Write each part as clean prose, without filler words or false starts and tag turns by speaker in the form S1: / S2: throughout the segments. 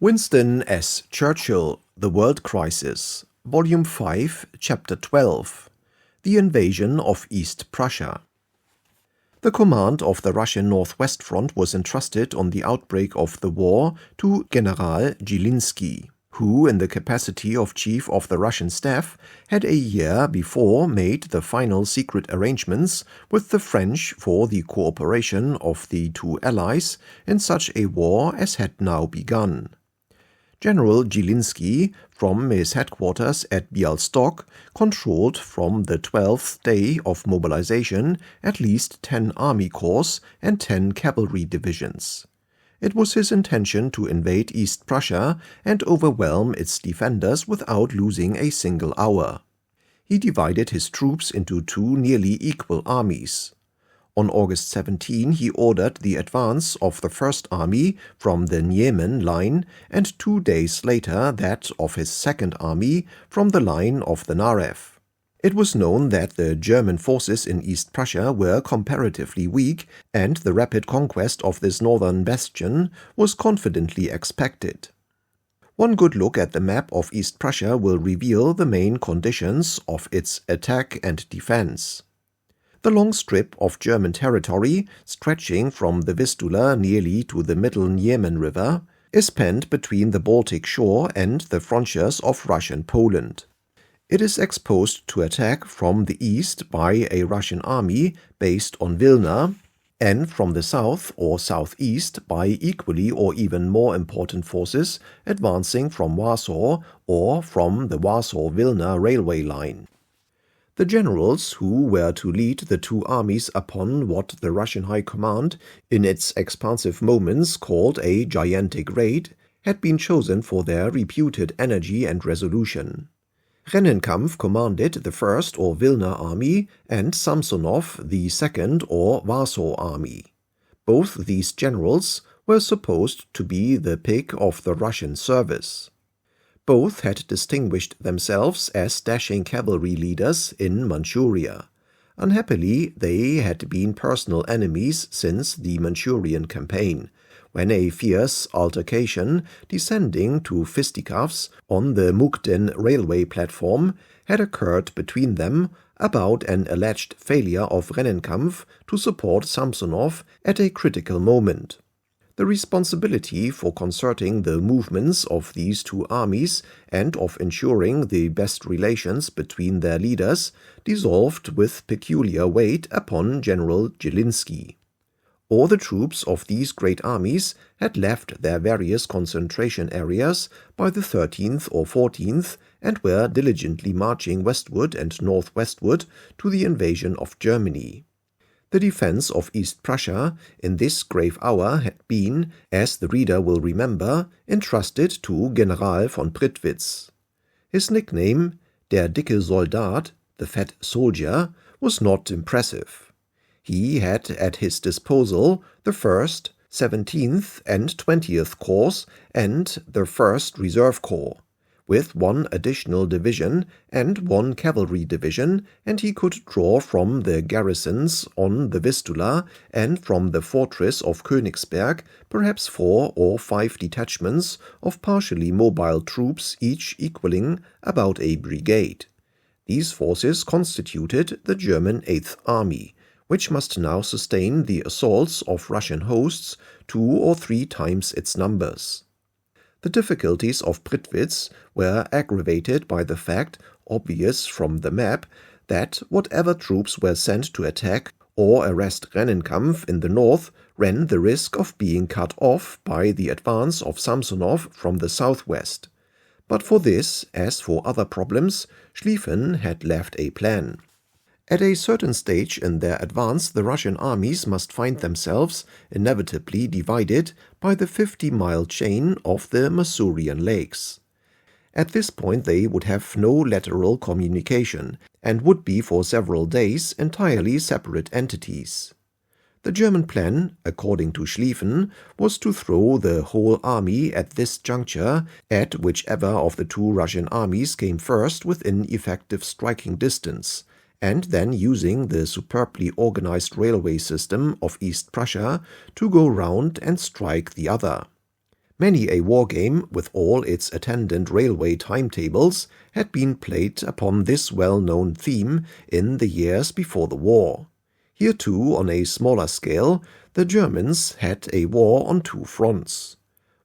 S1: Winston S. Churchill, The World Crisis, Volume 5, Chapter 12, The Invasion of East Prussia. The command of the Russian Northwest Front was entrusted on the outbreak of the war to General Zielinski, who, in the capacity of Chief of the Russian Staff, had a year before made the final secret arrangements with the French for the cooperation of the two allies in such a war as had now begun. General Zielinski, from his headquarters at Bialystok, controlled from the 12th day of mobilization at least 10 army corps and 10 cavalry divisions. It was his intention to invade East Prussia and overwhelm its defenders without losing a single hour. He divided his troops into two nearly equal armies. On August 17 he ordered the advance of the First Army from the Niemen line and 2 days later that of his Second Army from the line of the Narew. It was known that the German forces in East Prussia were comparatively weak, and the rapid conquest of this northern bastion was confidently expected. One good look at the map of East Prussia will reveal the main conditions of its attack and defense. The long strip of German territory, stretching from the Vistula nearly to the middle Niemen River, is penned between the Baltic shore and the frontiers of Russian Poland. It is exposed to attack from the east by a Russian army based on Vilna, and from the south or southeast by equally or even more important forces advancing from Warsaw or from the Warsaw-Vilna railway line. The generals who were to lead the two armies upon what the Russian High Command in its expansive moments called a gigantic raid had been chosen for their reputed energy and resolution. Rennenkampf commanded the First or Vilna Army and Samsonov the Second or Warsaw Army. Both these generals were supposed to be the pick of the Russian service. Both had distinguished themselves as dashing cavalry leaders in Manchuria. Unhappily, they had been personal enemies since the Manchurian campaign, when a fierce altercation, descending to fisticuffs on the Mukden railway platform, had occurred between them about an alleged failure of Rennenkampf to support Samsonov at a critical moment. The responsibility for concerting the movements of these two armies and of ensuring the best relations between their leaders dissolved with peculiar weight upon General Zielinski. All the troops of these great armies had left their various concentration areas by the 13th or 14th and were diligently marching westward and northwestward to the invasion of Germany. The defense of East Prussia in this grave hour had been, as the reader will remember, entrusted to General von Prittwitz. His nickname, der dicke Soldat, the fat soldier, was not impressive. He had at his disposal the 1st, 17th and 20th Corps and the 1st Reserve Corps, with one additional division and one cavalry division, and he could draw from the garrisons on the Vistula and from the fortress of Königsberg perhaps 4 or 5 detachments of partially mobile troops, each equaling about a brigade. These forces constituted the German Eighth Army, which must now sustain the assaults of Russian hosts 2 or 3 times its numbers. The difficulties of Prittwitz were aggravated by the fact, obvious from the map, that whatever troops were sent to attack or arrest Rennenkampf in the north ran the risk of being cut off by the advance of Samsonov from the southwest. But for this, as for other problems, Schlieffen had left a plan. At a certain stage in their advance, the Russian armies must find themselves inevitably divided by the 50-mile chain of the Masurian lakes. At this point they would have no lateral communication, and would be for several days entirely separate entities. The German plan, according to Schlieffen, was to throw the whole army at this juncture at whichever of the two Russian armies came first within effective striking distance, and then using the superbly organized railway system of East Prussia to go round and strike the other. Many a war game, with all its attendant railway timetables, had been played upon this well-known theme in the years before the war. Here too, on a smaller scale, the Germans had a war on two fronts.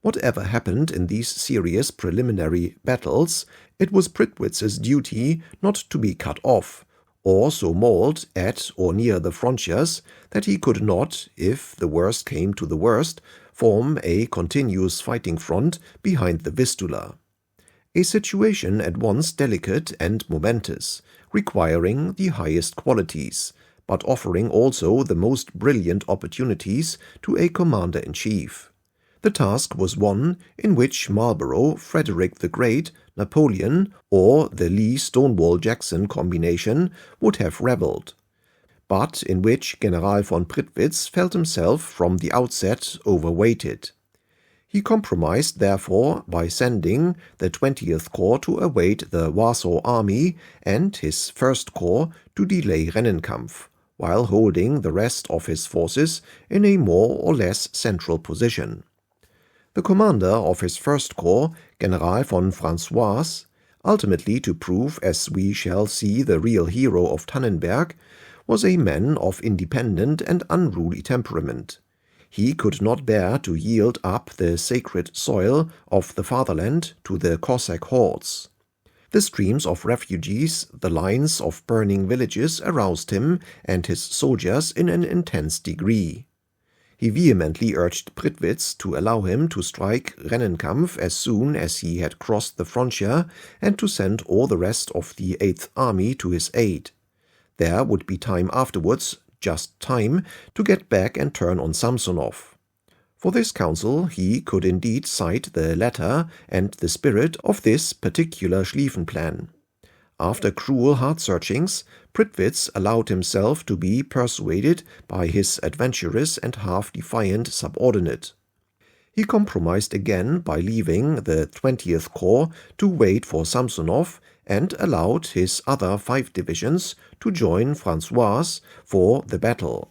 S1: Whatever happened in these serious preliminary battles, it was Prittwitz's duty not to be cut off, or so mauled at or near the frontiers that he could not, if the worst came to the worst, form a continuous fighting front behind the Vistula. A situation at once delicate and momentous, requiring the highest qualities, but offering also the most brilliant opportunities to a commander-in-chief. The task was one in which Marlborough, Frederick the Great, Napoleon, or the Lee-Stonewall-Jackson combination would have rebelled, but in which General von Prittwitz felt himself from the outset overweighted. He compromised, therefore, by sending the 20th Corps to await the Warsaw Army and his 1st Corps to delay Rennenkampf, while holding the rest of his forces in a more or less central position. The commander of his 1st Corps, General von François, ultimately to prove, as we shall see, the real hero of Tannenberg, was a man of independent and unruly temperament. He could not bear to yield up the sacred soil of the fatherland to the Cossack hordes. The streams of refugees, the lines of burning villages aroused him and his soldiers in an intense degree. He vehemently urged Prittwitz to allow him to strike Rennenkampf as soon as he had crossed the frontier and to send all the rest of the 8th Army to his aid. There would be time afterwards, just time, to get back and turn on Samsonov. For this counsel he could indeed cite the letter and the spirit of this particular Schlieffen plan. After cruel heart-searchings, Prittwitz allowed himself to be persuaded by his adventurous and half-defiant subordinate. He compromised again by leaving the 20th Corps to wait for Samsonov and allowed his other 5 divisions to join François for the battle.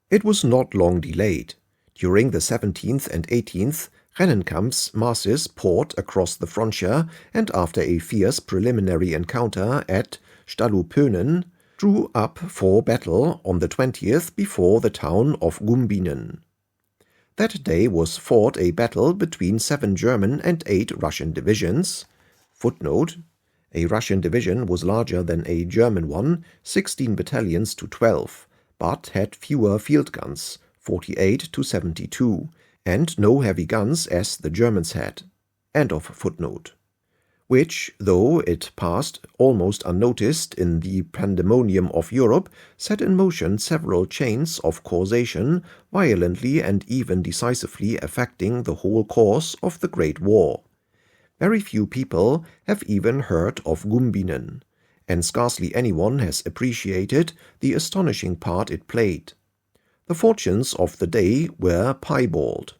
S1: It was not long delayed. During the 17th and 18th, Rennenkampf's masses poured across the frontier and after a fierce preliminary encounter at Stallupönen, drew up for battle on the 20th before the town of Gumbinen. That day was fought a battle between 7 German and 8 Russian divisions. Footnote: a Russian division was larger than a German one, 16 battalions to 12, but had fewer field guns, 48 to 72, and no heavy guns as the Germans had. End of footnote. Which, though it passed almost unnoticed in the pandemonium of Europe, set in motion several chains of causation, violently and even decisively affecting the whole course of the Great War. Very few people have even heard of Gumbinen, and scarcely anyone has appreciated the astonishing part it played. The fortunes of the day were piebald.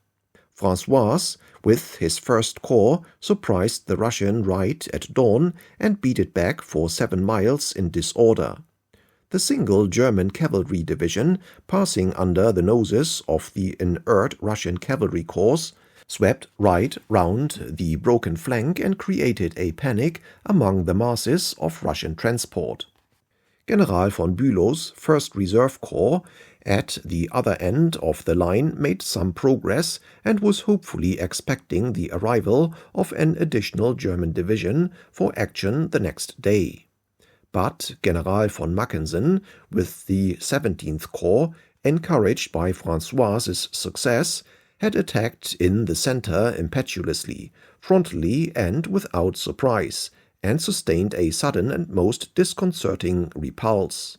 S1: François, with his 1st Corps, surprised the Russian right at dawn and beat it back for 7 miles in disorder. The single German cavalry division, passing under the noses of the inert Russian cavalry corps, swept right round the broken flank and created a panic among the masses of Russian transport. General von Bülow's 1st Reserve Corps at the other end of the line made some progress and was hopefully expecting the arrival of an additional German division for action the next day. But General von Mackensen, with the 17th Corps, encouraged by François's success, had attacked in the center impetuously, frontally and without surprise, and sustained a sudden and most disconcerting repulse.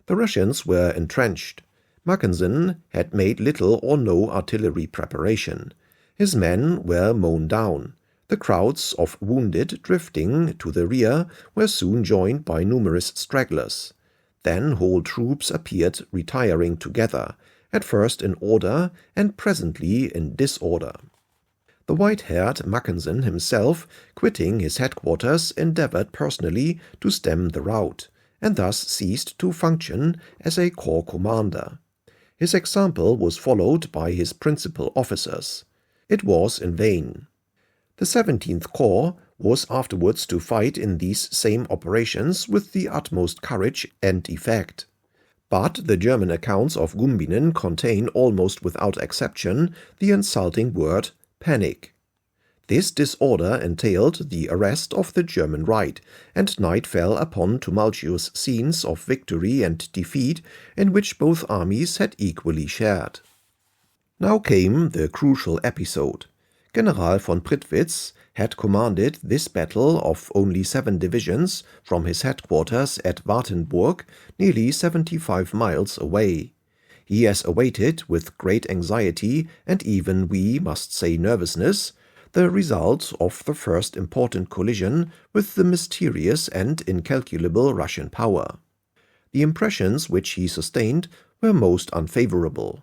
S1: The Russians were entrenched. Mackensen had made little or no artillery preparation. His men were mown down. The crowds of wounded drifting to the rear were soon joined by numerous stragglers. Then whole troops appeared retiring together, at first in order and presently in disorder. The white-haired Mackensen himself, quitting his headquarters, endeavored personally to stem the rout, and thus ceased to function as a corps commander. His example was followed by his principal officers. It was in vain. The 17th Corps was afterwards to fight in these same operations with the utmost courage and effect. But the German accounts of Gumbinnen contain almost without exception the insulting word panic. This disorder entailed the arrest of the German right, and night fell upon tumultuous scenes of victory and defeat in which both armies had equally shared. Now came the crucial episode. General von Prittwitz had commanded this battle of only 7 divisions from his headquarters at Wartenburg, nearly 75 miles away. He has awaited with great anxiety, and even, we must say, nervousness, the result of the first important collision with the mysterious and incalculable Russian power. The impressions which he sustained were most unfavorable.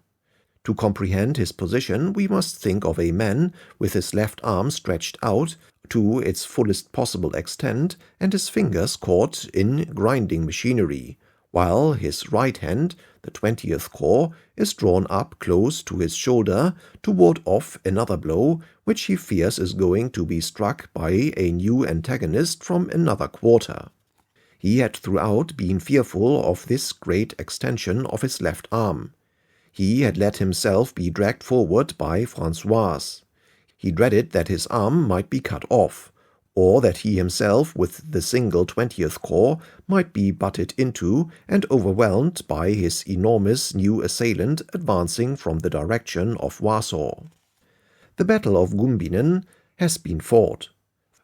S1: To comprehend his position, we must think of a man with his left arm stretched out to its fullest possible extent and his fingers caught in grinding machinery, while his right hand, the 20th Corps, is drawn up close to his shoulder to ward off another blow which he fears is going to be struck by a new antagonist from another quarter. He had throughout been fearful of this great extension of his left arm. He had let himself be dragged forward by François. He dreaded that his arm might be cut off, or that he himself with the single 20th Corps might be butted into and overwhelmed by his enormous new assailant advancing from the direction of Warsaw. The Battle of Gumbinnen has been fought.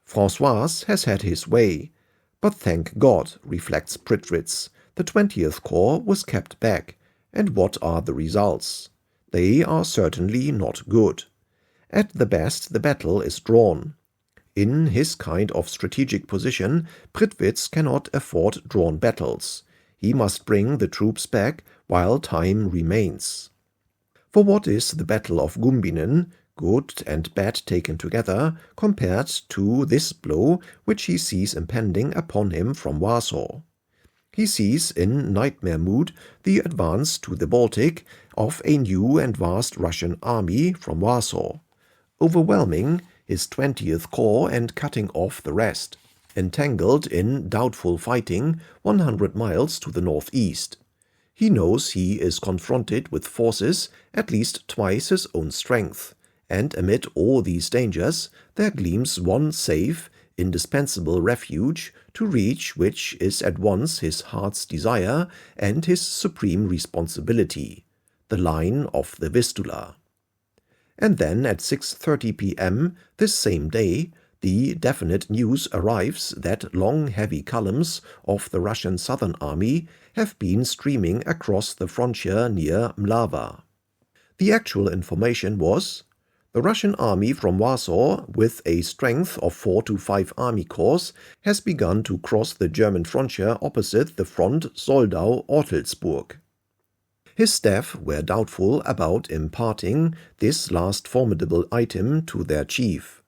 S1: François has had his way, but thank God, reflects Prittwitz, the 20th Corps was kept back, and what are the results? They are certainly not good. At the best, the battle is drawn. In his kind of strategic position, Prittwitz cannot afford drawn battles. He must bring the troops back while time remains. For what is the Battle of Gumbinnen, good and bad taken together, compared to this blow which he sees impending upon him from Warsaw? He sees in nightmare mood the advance to the Baltic of a new and vast Russian army from Warsaw, overwhelming his 20th Corps and cutting off the rest, entangled in doubtful fighting 100 miles to the northeast. He knows he is confronted with forces at least twice his own strength, and amid all these dangers there gleams one safe, indispensable refuge to reach which is at once his heart's desire and his supreme responsibility, the line of the Vistula. And then at 6:30 p.m. this same day, the definite news arrives that long heavy columns of the Russian Southern Army have been streaming across the frontier near Mlawa. The actual information was: the Russian army from Warsaw, with a strength of 4 to 5 army corps, has begun to cross the German frontier opposite the front Soldau-Ortelsburg. His staff were doubtful about imparting this last formidable item to their chief.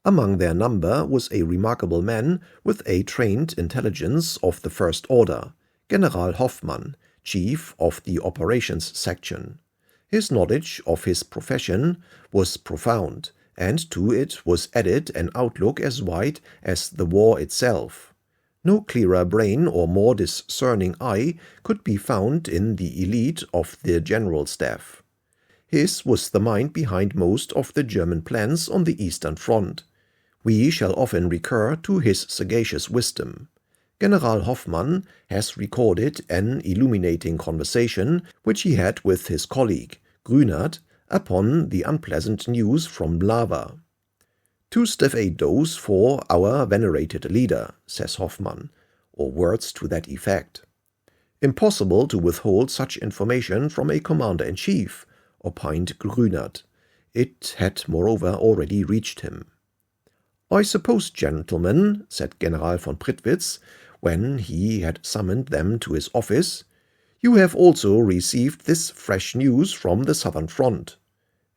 S1: Among their number was a remarkable man with a trained intelligence of the first order, General Hoffmann, chief of the operations section. His knowledge of his profession was profound, and to it was added an outlook as wide as the war itself. No clearer brain or more discerning eye could be found in the elite of the general staff. His was the mind behind most of the German plans on the Eastern Front. We shall often recur to his sagacious wisdom. General Hoffmann has recorded an illuminating conversation which he had with his colleague, Grünert, upon the unpleasant news from Mlawa. "Too stiff a dose for our venerated leader," says Hoffmann, or words to that effect. "Impossible to withhold such information from a commander-in-chief," opined Grünert. It had moreover already reached him. "I suppose, gentlemen," said General von Prittwitz, when he had summoned them to his office, "you have also received this fresh news from the southern front."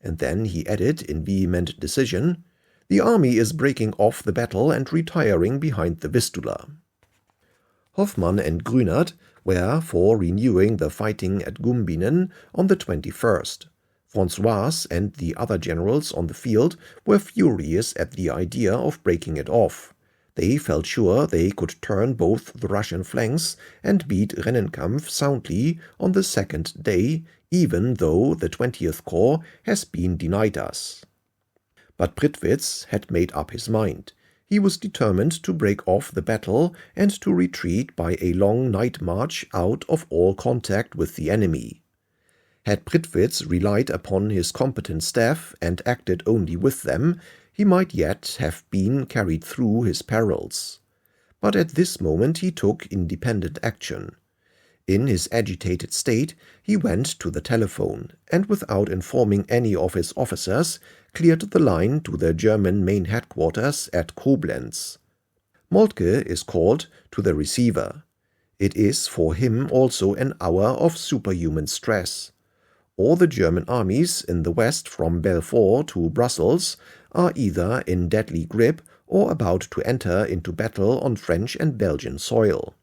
S1: And then he added in vehement decision, "The army is breaking off the battle and retiring behind the Vistula." Hoffmann and Grünert were for renewing the fighting at Gumbinnen on the 21st. François and the other generals on the field were furious at the idea of breaking it off. They felt sure they could turn both the Russian flanks and beat Rennenkampf soundly on the second day, even though the 20th Corps has been denied us. But Prittwitz had made up his mind. He was determined to break off the battle and to retreat by a long night march out of all contact with the enemy. Had Prittwitz relied upon his competent staff and acted only with them, he might yet have been carried through his perils. But at this moment he took independent action. In his agitated state, he went to the telephone, and without informing any of his officers, cleared the line to the German main headquarters at Koblenz. Moltke is called to the receiver. It is for him also an hour of superhuman stress. All the German armies in the west from Belfort to Brussels are either in deadly grip or about to enter into battle on French and Belgian soil.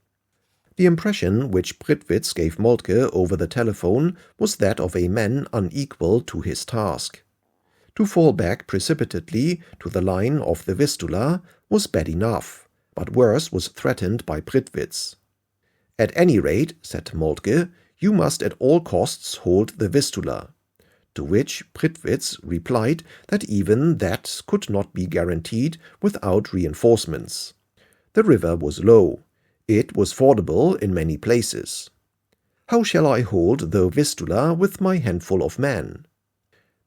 S1: The impression which Prittwitz gave Moltke over the telephone was that of a man unequal to his task. To fall back precipitately to the line of the Vistula was bad enough, but worse was threatened by Prittwitz. "At any rate," said Moltke, "you must at all costs hold the Vistula." To which Prittwitz replied that even that could not be guaranteed without reinforcements. The river was low. It was fordable in many places. "How shall I hold the Vistula with my handful of men?"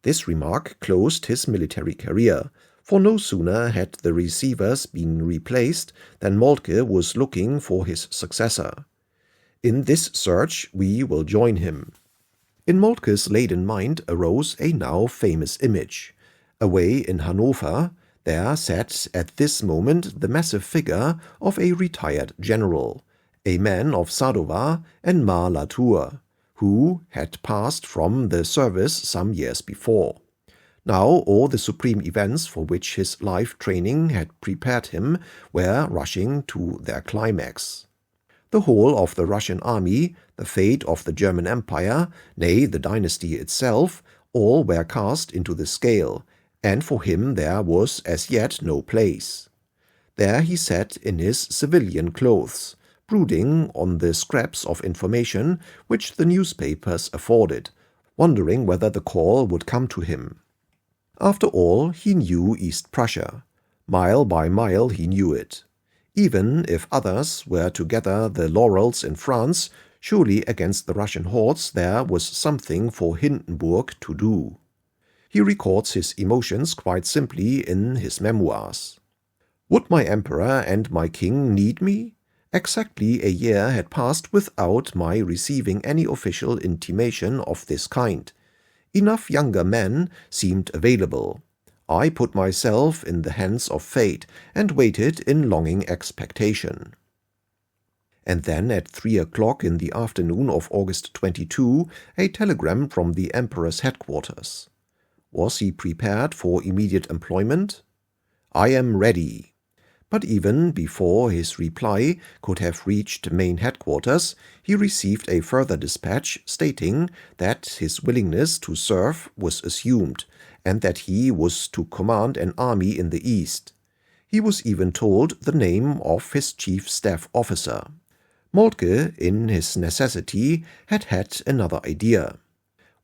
S1: This remark closed his military career, for no sooner had the receivers been replaced than Moltke was looking for his successor. In this search we will join him. In Moltke's laden mind arose a now famous image. Away in Hanover, there sat at this moment the massive figure of a retired general, a man of Sadowa and Mar-la-Tour, who had passed from the service some years before. Now all the supreme events for which his life training had prepared him were rushing to their climax. The whole of the Russian army, the fate of the German Empire, nay, the dynasty itself, all were cast into the scale, and for him there was as yet no place. There he sat in his civilian clothes, brooding on the scraps of information which the newspapers afforded, wondering whether the call would come to him. After all, he knew East Prussia. Mile by mile he knew it. Even if others were to gather the laurels in France, surely against the Russian hordes there was something for Hindenburg to do. He records his emotions quite simply in his memoirs. "Would my emperor and my king need me? Exactly a year had passed without my receiving any official intimation of this kind. Enough younger men seemed available. I put myself in the hands of fate and waited in longing expectation." And then at 3 o'clock in the afternoon of August 22, a telegram from the emperor's headquarters. Was he prepared for immediate employment? "I am ready." But even before his reply could have reached main headquarters, he received a further dispatch stating that his willingness to serve was assumed, and that he was to command an army in the east. He was even told the name of his chief staff officer. Moltke, in his necessity, had had another idea.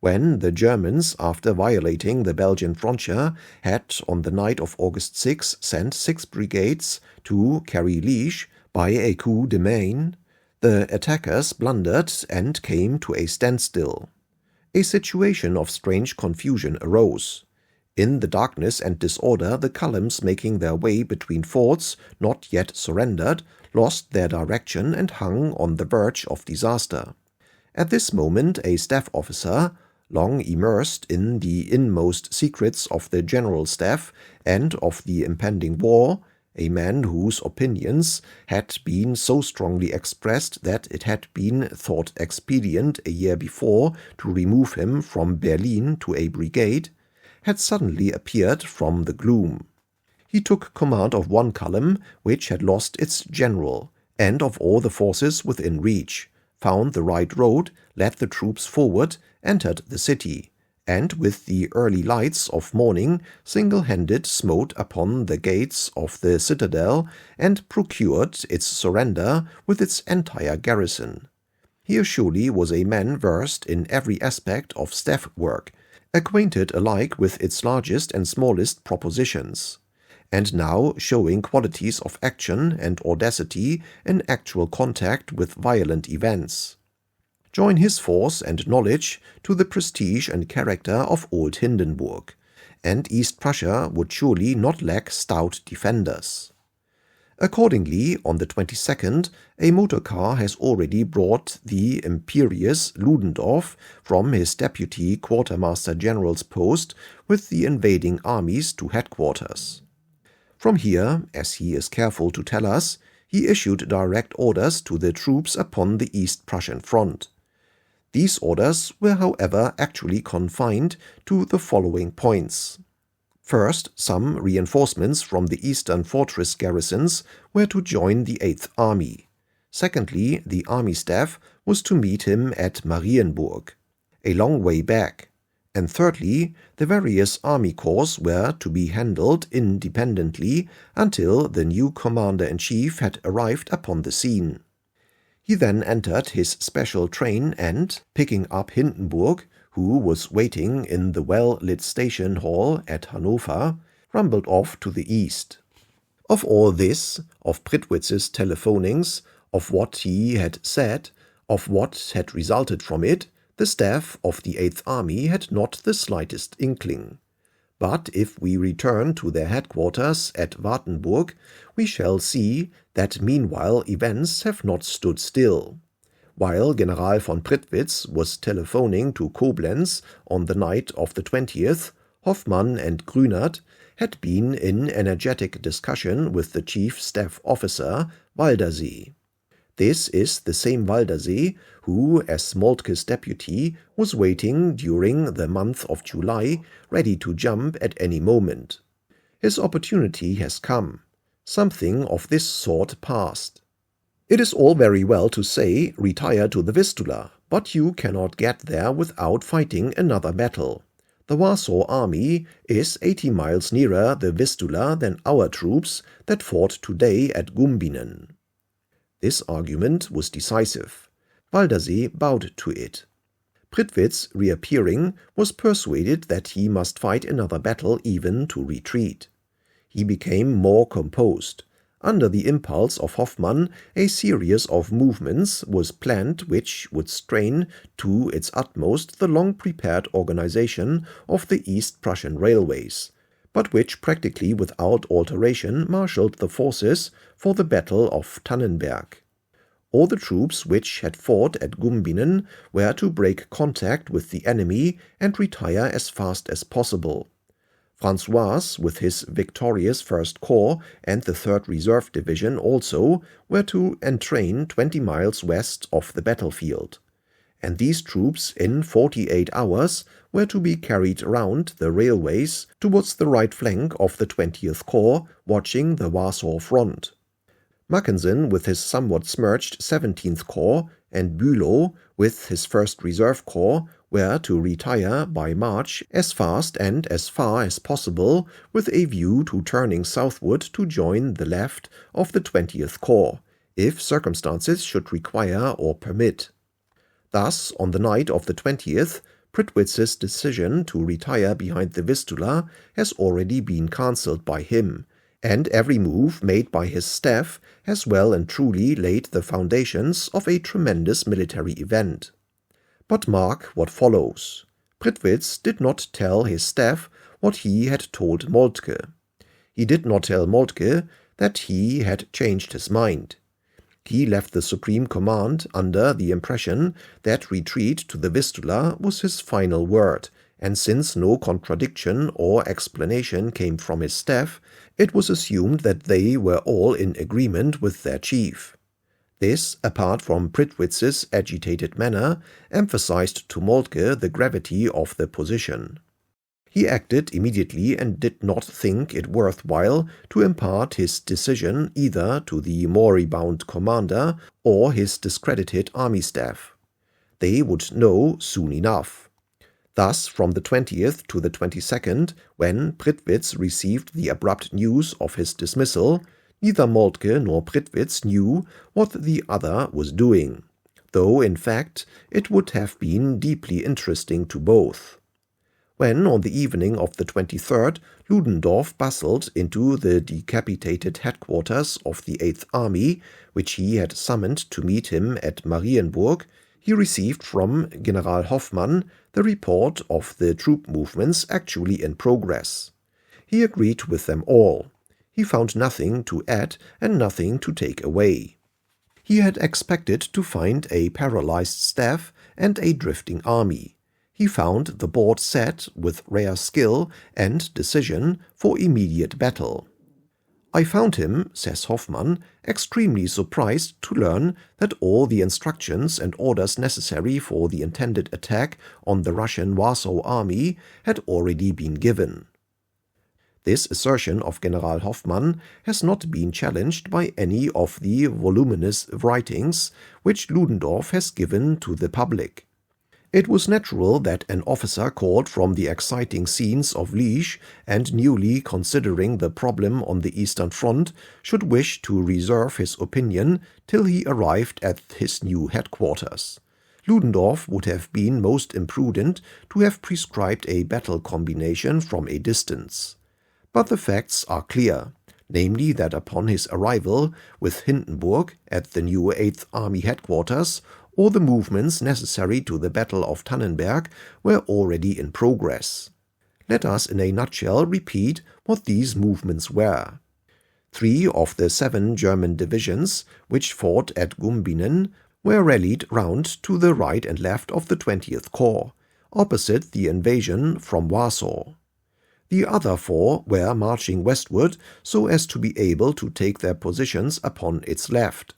S1: When the Germans, after violating the Belgian frontier, had on the night of August 6 sent 6 brigades to carry Liège by a coup de main, the attackers blundered and came to a standstill. A situation of strange confusion arose. In the darkness and disorder, the columns making their way between forts not yet surrendered lost their direction and hung on the verge of disaster. At this moment a staff officer, long immersed in the inmost secrets of the General Staff and of the impending war, a man whose opinions had been so strongly expressed that it had been thought expedient a year before to remove him from Berlin to a brigade, had suddenly appeared from the gloom. He took command of one column which had lost its general, and of all the forces within reach, found the right road, led the troops forward, entered the city, and with the early lights of morning single-handed smote upon the gates of the citadel and procured its surrender with its entire garrison. Here surely was a man versed in every aspect of staff work, acquainted alike with its largest and smallest propositions, and now showing qualities of action and audacity in actual contact with violent events. Join his force and knowledge to the prestige and character of Old Hindenburg, and East Prussia would surely not lack stout defenders. Accordingly, on the 22nd, a motor car has already brought the imperious Ludendorff from his deputy quartermaster general's post with the invading armies to headquarters. From here, as he is careful to tell us, he issued direct orders to the troops upon the East Prussian front. These orders were, however, actually confined to the following points. First, some reinforcements from the eastern fortress garrisons were to join the Eighth Army. Secondly, the army staff was to meet him at Marienburg, a long way back. And thirdly, the various army corps were to be handled independently until the new commander-in-chief had arrived upon the scene. He then entered his special train and, picking up Hindenburg, who was waiting in the well-lit station hall at Hanover, rumbled off to the east. Of all this, of Prittwitz's telephonings, of what he had said, of what had resulted from it, the staff of the Eighth Army had not the slightest inkling. But if we return to their headquarters at Wartenburg, we shall see that meanwhile events have not stood still. While General von Prittwitz was telephoning to Koblenz on the night of the 20th, Hoffmann and Grünert had been in energetic discussion with the chief staff officer, Waldersee. This is the same Waldersee who, as Moltke's deputy, was waiting during the month of July, ready to jump at any moment. His opportunity has come. Something of this sort passed. It is all very well to say, retire to the Vistula, but you cannot get there without fighting another battle. The Warsaw Army is 80 miles nearer the Vistula than our troops that fought today at Gumbinen. This argument was decisive. Waldersee bowed to it. Prittwitz, reappearing, was persuaded that he must fight another battle even to retreat. He became more composed. Under the impulse of Hoffmann, a series of movements was planned which would strain to its utmost the long-prepared organization of the East Prussian railways, but which practically without alteration marshaled the forces for the Battle of Tannenberg. All the troops which had fought at Gumbinen were to break contact with the enemy and retire as fast as possible. François, with his victorious First Corps and the 3rd Reserve Division also, were to entrain 20 miles west of the battlefield. And these troops, in 48 hours, were to be carried round the railways towards the right flank of the 20th Corps, watching the Warsaw front. Mackensen, with his somewhat smirched 17th Corps, and Bülow, with his 1st Reserve Corps, were to retire by march as fast and as far as possible with a view to turning southward to join the left of the 20th Corps, if circumstances should require or permit. Thus, on the night of the 20th, Prittwitz's decision to retire behind the Vistula has already been cancelled by him, and every move made by his staff has well and truly laid the foundations of a tremendous military event. But mark what follows. Prittwitz did not tell his staff what he had told Moltke. He did not tell Moltke that he had changed his mind. He left the Supreme Command under the impression that retreat to the Vistula was his final word, and since no contradiction or explanation came from his staff, it was assumed that they were all in agreement with their chief. This, apart from Prittwitz's agitated manner, emphasized to Moltke the gravity of the position. He acted immediately and did not think it worthwhile to impart his decision either to the moribund commander or his discredited army staff. They would know soon enough. Thus, from the 20th to the 22nd, when Prittwitz received the abrupt news of his dismissal, neither Moltke nor Prittwitz knew what the other was doing, though in fact it would have been deeply interesting to both. When, on the evening of the 23rd, Ludendorff bustled into the decapitated headquarters of the Eighth Army, which he had summoned to meet him at Marienburg, he received from General Hoffmann the report of the troop movements actually in progress. He agreed with them all. He found nothing to add and nothing to take away. He had expected to find a paralyzed staff and a drifting army. He found the board set with rare skill and decision for immediate battle. I found him, says Hoffmann, extremely surprised to learn that all the instructions and orders necessary for the intended attack on the Russian Warsaw Army had already been given. This assertion of General Hoffmann has not been challenged by any of the voluminous writings which Ludendorff has given to the public. It was natural that an officer called from the exciting scenes of Liège and newly considering the problem on the Eastern Front should wish to reserve his opinion till he arrived at his new headquarters. Ludendorff would have been most imprudent to have prescribed a battle combination from a distance. But the facts are clear, namely that upon his arrival with Hindenburg at the new Eighth Army headquarters, all the movements necessary to the Battle of Tannenberg were already in progress. Let us in a nutshell repeat what these movements were. 3 of the 7 German divisions, which fought at Gumbinnen, were rallied round to the right and left of the 20th Corps, opposite the invasion from Warsaw. The other 4 were marching westward so as to be able to take their positions upon its left.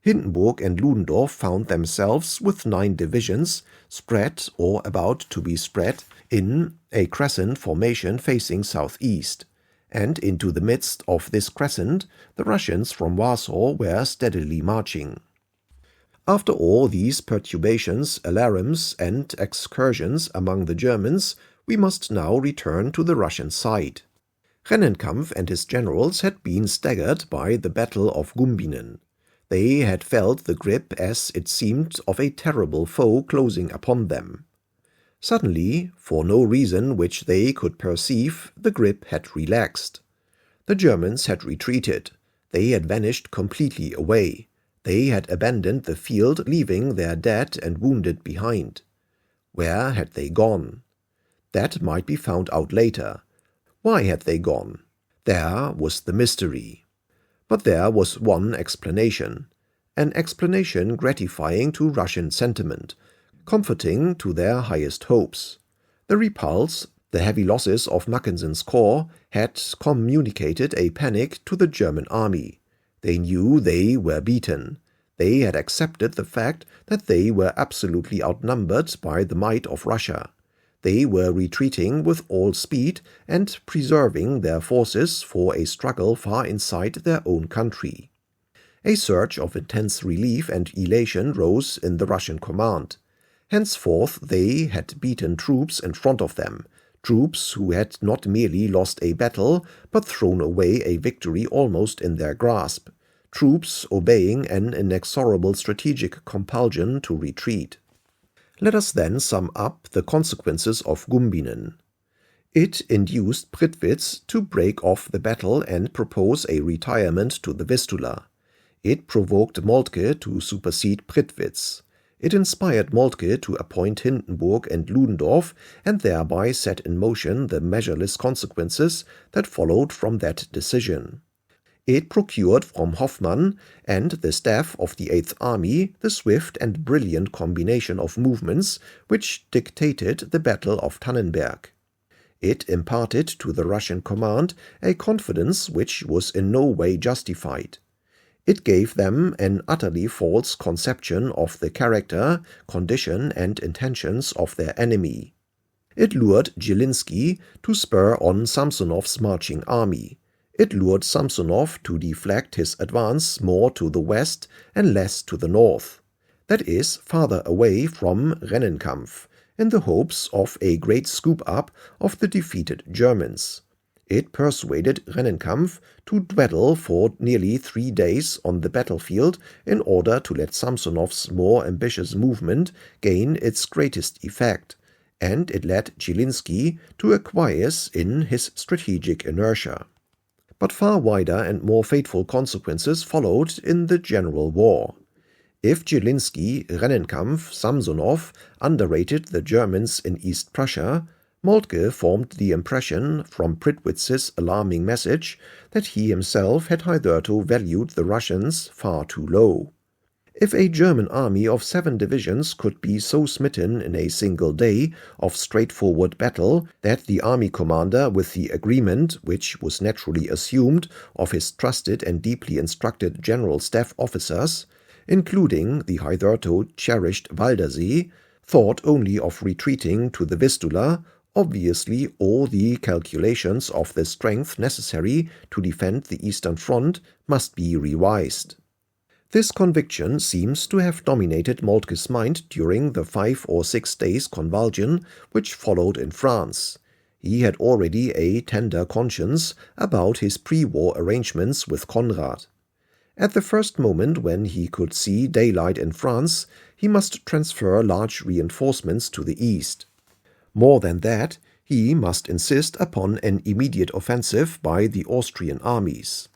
S1: Hindenburg and Ludendorff found themselves with 9 divisions, spread or about to be spread, in a crescent formation facing southeast, and into the midst of this crescent the Russians from Warsaw were steadily marching. After all these perturbations, alarums, and excursions among the Germans, we must now return to the Russian side. Rennenkampf and his generals had been staggered by the Battle of Gumbinnen. They had felt the grip, as it seemed, of a terrible foe closing upon them. Suddenly, for no reason which they could perceive, the grip had relaxed. The Germans had retreated. They had vanished completely away. They had abandoned the field, leaving their dead and wounded behind. Where had they gone? That might be found out later. Why had they gone? There was the mystery. But there was one explanation, an explanation gratifying to Russian sentiment, comforting to their highest hopes. The repulse, the heavy losses of Mackensen's corps, had communicated a panic to the German army. They knew they were beaten. They had accepted the fact that they were absolutely outnumbered by the might of Russia. They were retreating with all speed and preserving their forces for a struggle far inside their own country. A surge of intense relief and elation rose in the Russian command. Henceforth they had beaten troops in front of them, troops who had not merely lost a battle, but thrown away a victory almost in their grasp, troops obeying an inexorable strategic compulsion to retreat. Let us then sum up the consequences of Gumbinnen. It induced Prittwitz to break off the battle and propose a retirement to the Vistula. It provoked Moltke to supersede Prittwitz. It inspired Moltke to appoint Hindenburg and Ludendorff, and thereby set in motion the measureless consequences that followed from that decision. It procured from Hoffmann and the staff of the Eighth Army the swift and brilliant combination of movements which dictated the Battle of Tannenberg. It imparted to the Russian command a confidence which was in no way justified. It gave them an utterly false conception of the character, condition, and intentions of their enemy. It lured Zielinski to spur on Samsonov's marching army. It lured Samsonov to deflect his advance more to the west and less to the north, that is, farther away from Rennenkampf, in the hopes of a great scoop-up of the defeated Germans. It persuaded Rennenkampf to dawdle for nearly 3 days on the battlefield in order to let Samsonov's more ambitious movement gain its greatest effect, and it led Zielinski to acquiesce in his strategic inertia. But far wider and more fateful consequences followed in the general war. If Zielinski, Rennenkampf, Samsonov underrated the Germans in East Prussia, Moltke formed the impression from Prittwitz's alarming message that he himself had hitherto valued the Russians far too low. If a German army of 7 divisions could be so smitten in a single day of straightforward battle that the army commander, with the agreement, which was naturally assumed, of his trusted and deeply instructed general staff officers, including the hitherto cherished Waldersee, thought only of retreating to the Vistula, obviously all the calculations of the strength necessary to defend the Eastern Front must be revised. This conviction seems to have dominated Moltke's mind during the 5 or 6 days' convulsion which followed in France. He had already a tender conscience about his pre-war arrangements with Conrad. At the first moment when he could see daylight in France, he must transfer large reinforcements to the east. More than that, he must insist upon an immediate offensive by the Austrian armies.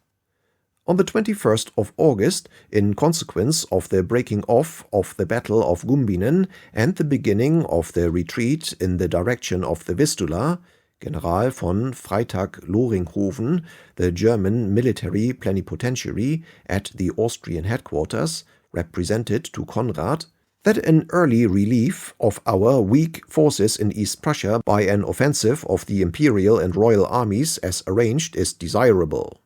S1: On the 21st of August, in consequence of the breaking off of the Battle of Gumbinnen and the beginning of the retreat in the direction of the Vistula, General von Freytag-Loringhoven, the German military plenipotentiary at the Austrian headquarters, represented to Conrad that an early relief of our weak forces in East Prussia by an offensive of the imperial and royal armies as arranged is desirable.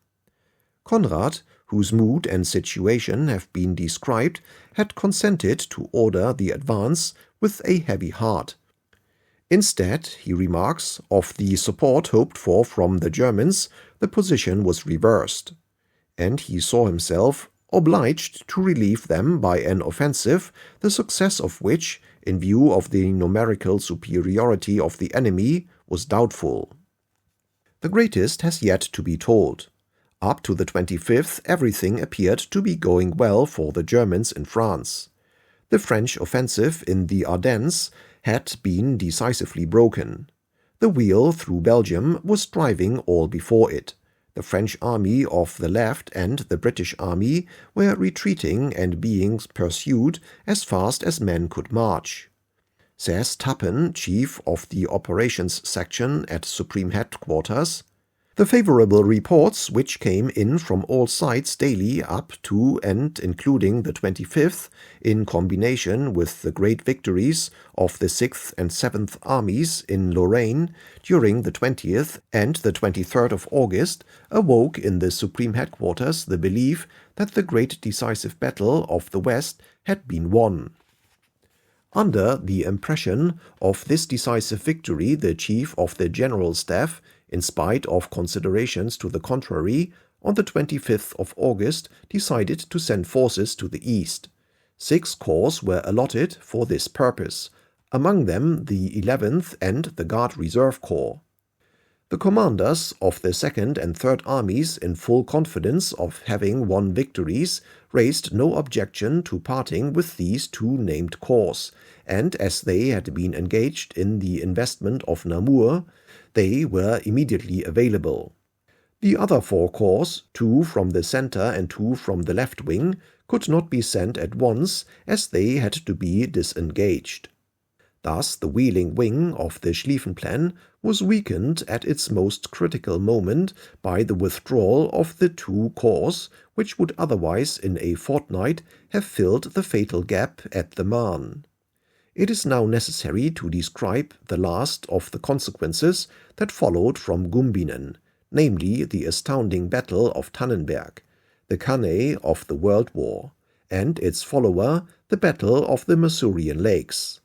S1: Conrad, whose mood and situation have been described, had consented to order the advance with a heavy heart. Instead, he remarks, of the support hoped for from the Germans, the position was reversed, and he saw himself obliged to relieve them by an offensive, the success of which, in view of the numerical superiority of the enemy, was doubtful. The greatest has yet to be told. Up to the 25th, everything appeared to be going well for the Germans in France. The French offensive in the Ardennes had been decisively broken. The wheel through Belgium was driving all before it. The French army of the left and the British army were retreating and being pursued as fast as men could march. Says Tappen, chief of the operations section at Supreme Headquarters, the favorable reports which came in from all sides daily up to and including the 25th, in combination with the great victories of the 6th and 7th Armies in Lorraine during the 20th and the 23rd of August, awoke in the Supreme Headquarters the belief that the great decisive battle of the West had been won. Under the impression of this decisive victory, the Chief of the General Staff, in spite of considerations to the contrary, on the 25th of August decided to send forces to the east. 6 corps were allotted for this purpose, among them the 11th and the Guard Reserve Corps. The commanders of the 2nd and 3rd Armies, in full confidence of having won victories, raised no objection to parting with these 2 named corps, and as they had been engaged in the investment of Namur, they were immediately available. The other 4 corps, 2 from the center and 2 from the left wing, could not be sent at once, as they had to be disengaged. Thus the wheeling wing of the Schlieffen Plan was weakened at its most critical moment by the withdrawal of the 2 corps, which would otherwise in a fortnight have filled the fatal gap at the Marne. It is now necessary to describe the last of the consequences that followed from Gumbinnen, namely the astounding Battle of Tannenberg, the Cannae of the World War, and its follower, the Battle of the Masurian Lakes.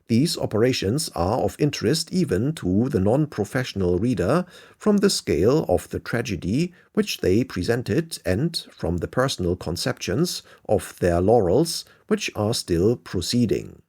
S1: These operations are of interest even to the non-professional reader from the scale of the tragedy which they presented and from the personal conceptions of their laurels which are still proceeding.